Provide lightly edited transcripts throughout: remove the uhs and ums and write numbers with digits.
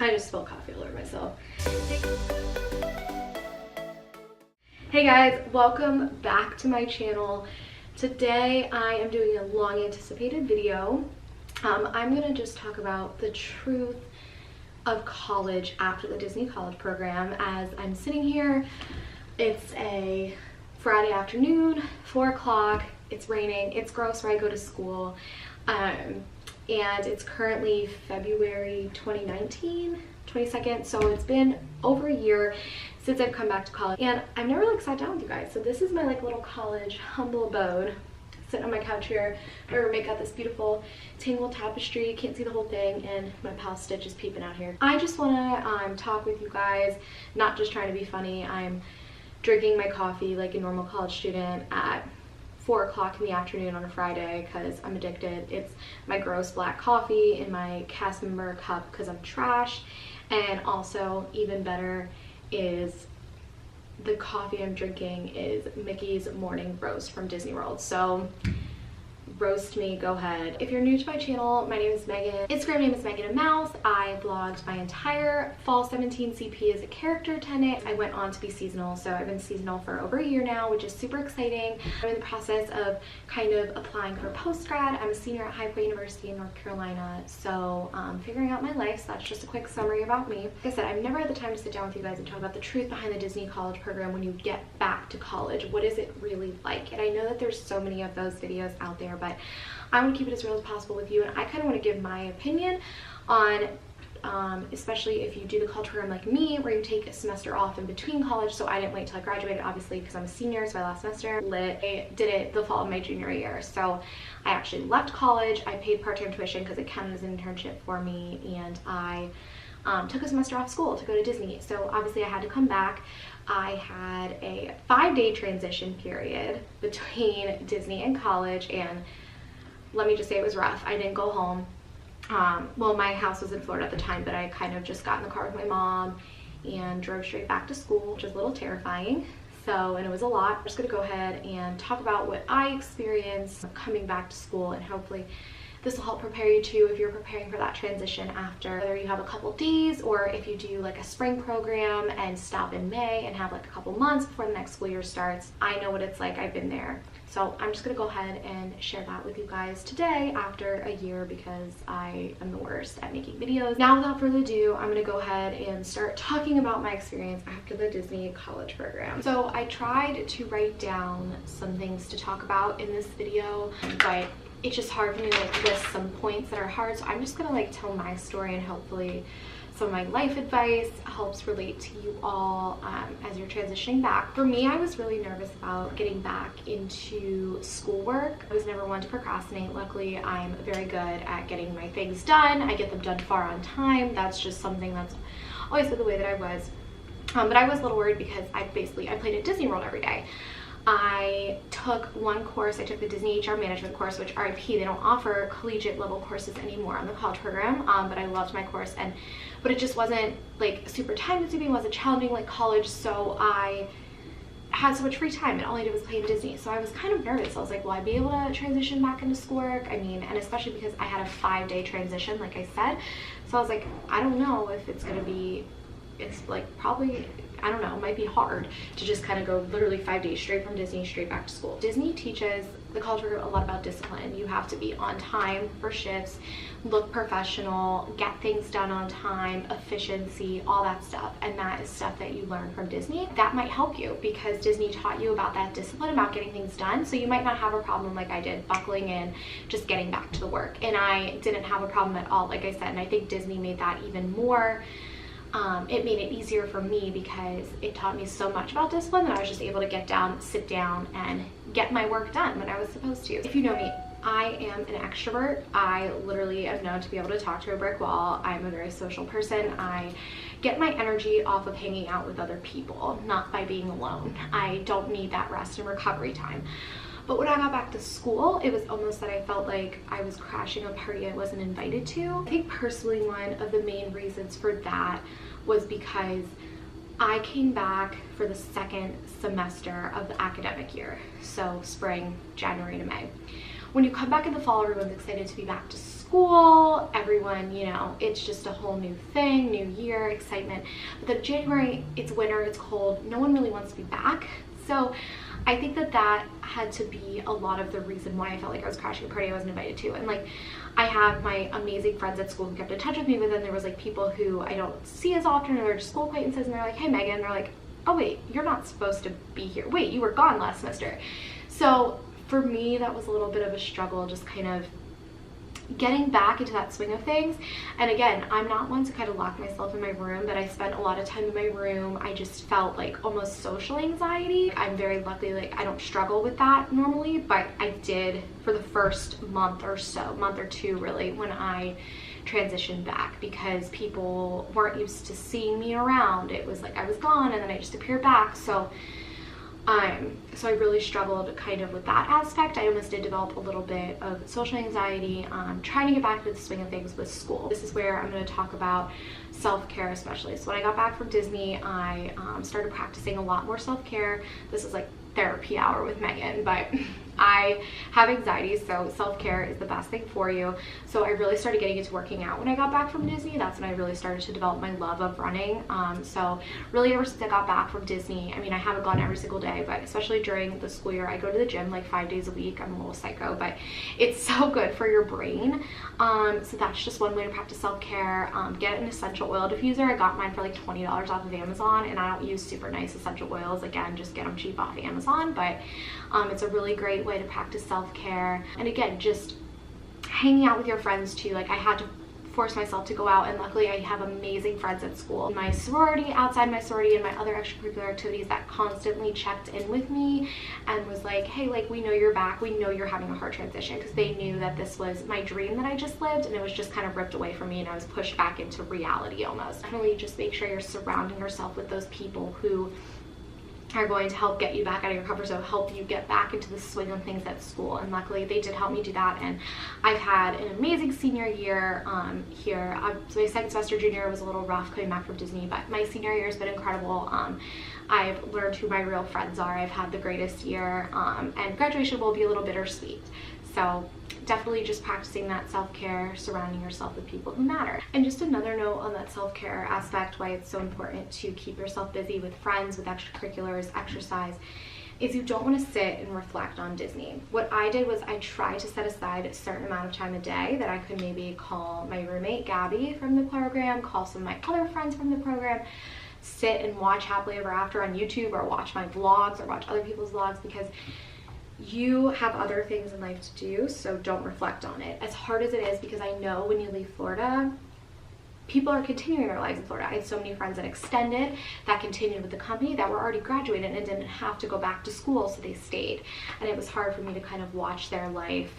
I just spilled coffee all over myself. Hey guys, welcome back to my channel. Today I am doing a long anticipated video. I'm gonna just talk about the truth of college after the Disney college program. As I'm sitting here, it's a Friday afternoon, 4 o'clock, it's raining, it's gross where I go to school, and it's currently February 2019, 22nd, so it's been over a year since I've come back to college, and I've never like sat down with you guys. So this is my like little college humble abode, sitting on my couch here. My roommate got this beautiful tangled tapestry, can't see the whole thing, and my pal Stitch is peeping out here. I just want to talk with you guys, not just trying to be funny. I'm drinking my coffee like a normal college student at 4 o'clock in the afternoon on a Friday because I'm addicted. It's my gross black coffee in my cast member cup because I'm trash, and also even better is the coffee I'm drinking is Mickey's Morning Roast from Disney World. So roast me, go ahead. If you're new to my channel, my name is Megan. Instagram name is Megan and Mouse. I vlogged my entire fall 17 CP as a character attendant. I went on to be seasonal, so I've been seasonal for over a year now, which is super exciting. I'm in the process of kind of applying for post-grad. I'm a senior at High Point University in North Carolina, so figuring out my life. So that's just a quick summary about me. Like I said, I've never had the time to sit down with you guys and talk about the truth behind the Disney college program when you get back to college. What is it really like? And I know that there's so many of those videos out there, but I want to keep it as real as possible with you, and I kind of want to give my opinion on especially if you do the college program like me, where you take a semester off in between college. So I didn't wait till I graduated, obviously, because I'm a senior, so my last semester I did it the fall of my junior year. So I actually left college. I paid part-time tuition because it counted as an internship for me, and I took a semester off school to go to Disney. So obviously I had to come back. I had a 5-day transition period between Disney and college, and let me just say it was rough. I didn't go home. Well, my house was in Florida at the time, but I kind of just got in the car with my mom and drove straight back to school, which is a little terrifying. So, and it was a lot. I'm just gonna go ahead and talk about what I experienced coming back to school, and hopefully this will help prepare you too if you're preparing for that transition after, whether you have a couple days or if you do like a spring program and stop in May and have like a couple months before the next school year starts. I know what it's like. I've been there. So I'm just gonna go ahead and share that with you guys today after a year, because I am the worst at making videos. Now, without further ado, I'm gonna go ahead and start talking about my experience after the Disney college program. So I tried to write down some things to talk about in this video, but it's just hard for me to like list some points that are hard. So I'm just gonna like tell my story, and hopefully some of my life advice helps relate to you all as you're transitioning back. For me, I was really nervous about getting back into schoolwork. I was never one to procrastinate. Luckily, I'm very good at getting my things done. I get them done far on time. That's just something that's always been the way that I was. But I was a little worried because I played at Disney World every day. I took one course, I took the Disney HR management course, which RIP, they don't offer collegiate level courses anymore on the college program, but I loved my course, but it just wasn't like super time consuming, wasn't challenging like college, so I had so much free time and all I did was play in Disney. So I was kind of nervous. I was like, will I be able to transition back into schoolwork? I mean, and especially because I had a 5-day transition, like I said. So I was like, I don't know if it's gonna be, it's like probably, I don't know, it might be hard to just kind of go literally 5 days straight from Disney straight back to school. Disney teaches the college program a lot about discipline. You have to be on time for shifts, look professional, get things done on time, efficiency, all that stuff. And that is stuff that you learn from Disney. That might help you because Disney taught you about that discipline, about getting things done. So you might not have a problem like I did, buckling in, just getting back to the work. And I didn't have a problem at all, like I said, and I think Disney made that even more. It made it easier for me because it taught me so much about discipline that I was just able to get down, sit down, and get my work done when I was supposed to. If you know me, I am an extrovert. I literally am known to be able to talk to a brick wall. I'm a very social person. I get my energy off of hanging out with other people, not by being alone. I don't need that rest and recovery time. But when I got back to school, it was almost that I felt like I was crashing a party I wasn't invited to. I think personally one of the main reasons for that was because I came back for the second semester of the academic year, so spring, January to May. When you come back in the fall, everyone's excited to be back to school. school, everyone, you know, it's just a whole new thing, new year, excitement. But then January, it's winter, it's cold, no one really wants to be back. So I think that that had to be a lot of the reason why I felt like I was crashing a party I wasn't invited to. And like, I have my amazing friends at school who kept in touch with me, but then there was like people who I don't see as often, or they're just school acquaintances, and they're like, hey Megan, and they're like, oh wait, you're not supposed to be here. Wait, you were gone last semester. So for me, that was a little bit of a struggle, just kind of getting back into that swing of things. And again, I'm not one to kind of lock myself in my room, but I spent a lot of time in my room. I just felt like almost social anxiety. I'm very lucky, like I don't struggle with that normally, but I did for the first month or so, month or two really, when I transitioned back, because people weren't used to seeing me around. It was like I was gone and then I just appeared back. So I really struggled kind of with that aspect. I almost did develop a little bit of social anxiety, trying to get back to the swing of things with school. This is where I'm going to talk about self-care especially. So when I got back from Disney, I started practicing a lot more self-care. This is like therapy hour with Megan, but I have anxiety, so self-care is the best thing for you. So I really started getting into working out when I got back from Disney. That's when I really started to develop my love of running. So really ever since I got back from Disney, I mean, I haven't gone every single day, but especially during the school year, I go to the gym like 5 days a week. I'm a little psycho, but it's so good for your brain. So that's just one way to practice self-care. Get an essential oil diffuser. I got mine for like $20 off of Amazon, and I don't use super nice essential oils. Again, just get them cheap off Amazon, but it's a really great way to practice self-care. And again, just hanging out with your friends too. Like I had to force myself to go out, and luckily I have amazing friends at school, my sorority, outside my sorority, and my other extracurricular activities that constantly checked in with me and was like, hey, like, we know you're back, we know you're having a hard transition, because they knew that this was my dream that I just lived, and it was just kind of ripped away from me, and I was pushed back into reality almost. Definitely just make sure you're surrounding yourself with those people who are going to help get you back out of your comfort zone, help you get back into the swing of things at school. And luckily they did help me do that, and I've had an amazing senior year here. So my second semester junior year was a little rough coming back from Disney, but my senior year has been incredible. I've learned who my real friends are. I've had the greatest year, and graduation will be a little bittersweet. So definitely just practicing that self-care, surrounding yourself with people who matter. And just another note on that self-care aspect, why it's so important to keep yourself busy with friends, with extracurriculars, exercise, is you don't want to sit and reflect on Disney. What I did was I tried to set aside a certain amount of time a day that I could maybe call my roommate Gabby from the program, call some of my other friends from the program, sit and watch Happily Ever After on YouTube, or watch my vlogs, or watch other people's vlogs, because you have other things in life to do, so don't reflect on it. As hard as it is, because I know when you leave Florida, people are continuing their lives in Florida. I had so many friends that extended, that continued with the company, that were already graduated and didn't have to go back to school, so they stayed. And it was hard for me to kind of watch their life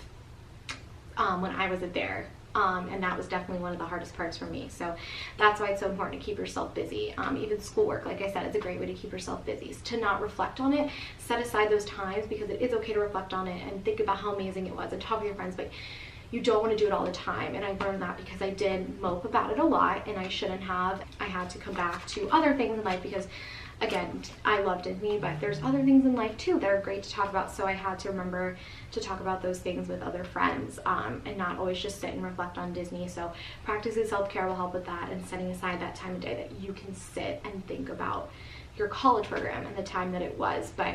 when I wasn't there. And that was definitely one of the hardest parts for me. So that's why it's so important to keep yourself busy. Even schoolwork, like I said, it's a great way to keep yourself busy. To not reflect on it, set aside those times, because it is okay to reflect on it and think about how amazing it was and talk with your friends, but you don't want to do it all the time. And I learned that because I did mope about it a lot, and I shouldn't have. I had to come back to other things in life, because again, I love Disney, but there's other things in life too that are great to talk about. So I had to remember to talk about those things with other friends, and not always just sit and reflect on Disney. So practicing self-care will help with that, and setting aside that time of day that you can sit and think about your college program and the time that it was. But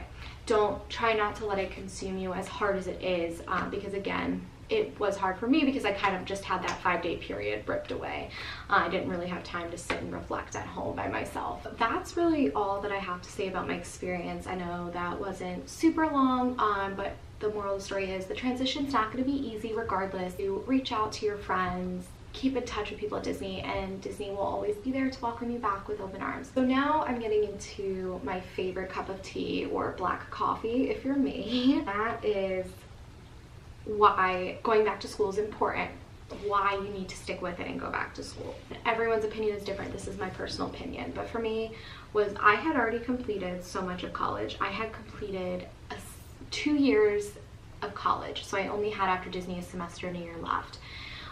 try not to let it consume you, as hard as it is, because again, it was hard for me because I kind of just had that 5-day period ripped away. I didn't really have time to sit and reflect at home by myself. That's really all that I have to say about my experience. I know that wasn't super long, but the moral of the story is the transition's not going to be easy regardless. You reach out to your friends, keep in touch with people at Disney, and Disney will always be there to welcome you back with open arms. So now I'm getting into my favorite cup of tea, or black coffee if you're me. That is why going back to school is important, why you need to stick with it and go back to school. Everyone's opinion is different. This is my personal opinion, but for me was I had already completed so much of college. I had completed 2 years of college, so I only had, after Disney, a semester and a year left.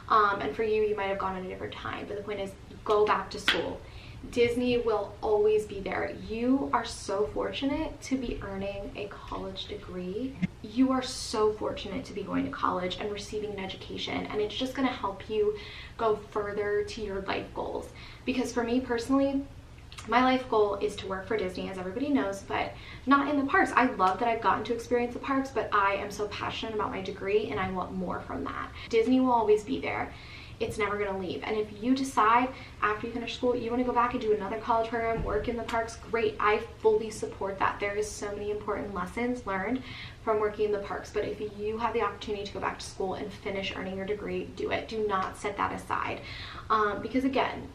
And for you, you might have gone at a different time, but the point is, go back to school. Disney will always be there. You are so fortunate to be earning a college degree. you are so fortunate to be going to college and receiving an education, and it's just going to help you go further to your life goals. Because for me personally, my life goal is to work for Disney, as everybody knows, but not in the parks. I love that I've gotten to experience the parks, but I am so passionate about my degree and I want more from that. Disney will always be there. It's never going to leave. And if you decide after you finish school you want to go back and do another college program, work in the parks, great. I fully support that. There is so many important lessons learned from working in the parks, but if you have the opportunity to go back to school and finish earning your degree, do it. Do not set that aside, because again,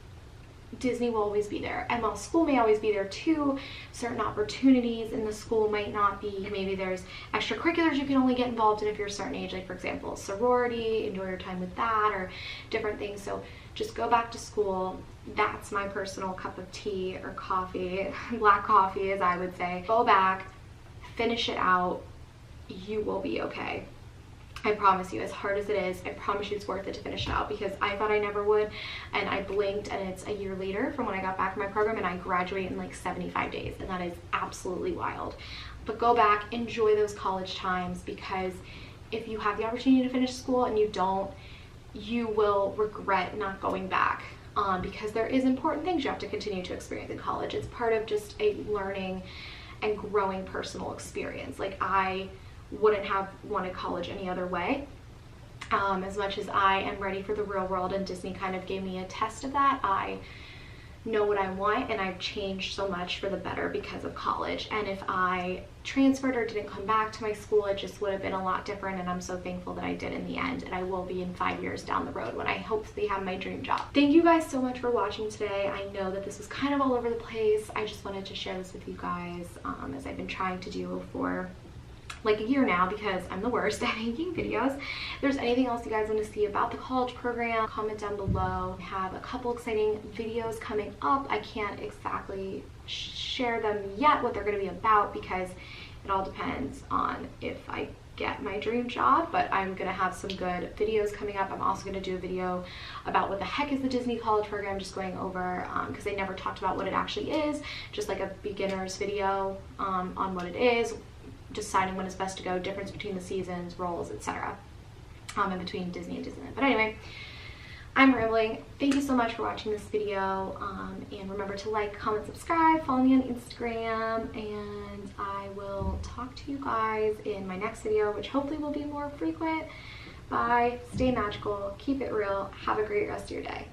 Disney will always be there, and while school may always be there too, certain opportunities in the school might not be. Maybe there's extracurriculars you can only get involved in if you're a certain age, like for example sorority, enjoy your time with that, or different things. So just go back to school. That's my personal cup of tea or coffee, black coffee as I would say. Go back, finish it out, you will be okay. I promise you, as hard as it is, I promise you it's worth it to finish it out, because I thought I never would, and I blinked and it's a year later from when I got back from my program, and I graduate in like 75 days, and that is absolutely wild. But go back, enjoy those college times, because if you have the opportunity to finish school and you don't, you will regret not going back, because there is important things you have to continue to experience in college. It's part of just a learning and growing personal experience. Like, I wouldn't have wanted college any other way. As much as I am ready for the real world, and Disney kind of gave me a test of that, I know what I want, and I've changed so much for the better because of college. And if I transferred or didn't come back to my school, it just would have been a lot different, and I'm so thankful that I did in the end, and I will be in 5 years down the road when I hopefully have my dream job. Thank you guys so much for watching today. I know that this was kind of all over the place. I just wanted to share this with you guys, as I've been trying to do for like a year now, because I'm the worst at making videos. If there's anything else you guys want to see about the college program, comment down below. I have a couple exciting videos coming up. I can't exactly share them yet, what they're going to be about, because it all depends on if I get my dream job, but I'm gonna have some good videos coming up. I'm also gonna do a video about what the heck is the Disney college program, just going over, because I never talked about what it actually is, just like a beginner's video on what it is, deciding when it's best to go, difference between the seasons, roles, etc. In between Disney and Disneyland. But anyway, I'm rambling. Thank you so much for watching this video, and remember to like, comment, subscribe, follow me on Instagram, and I will talk to you guys in my next video, which hopefully will be more frequent. Bye, stay magical, keep it real, have a great rest of your day.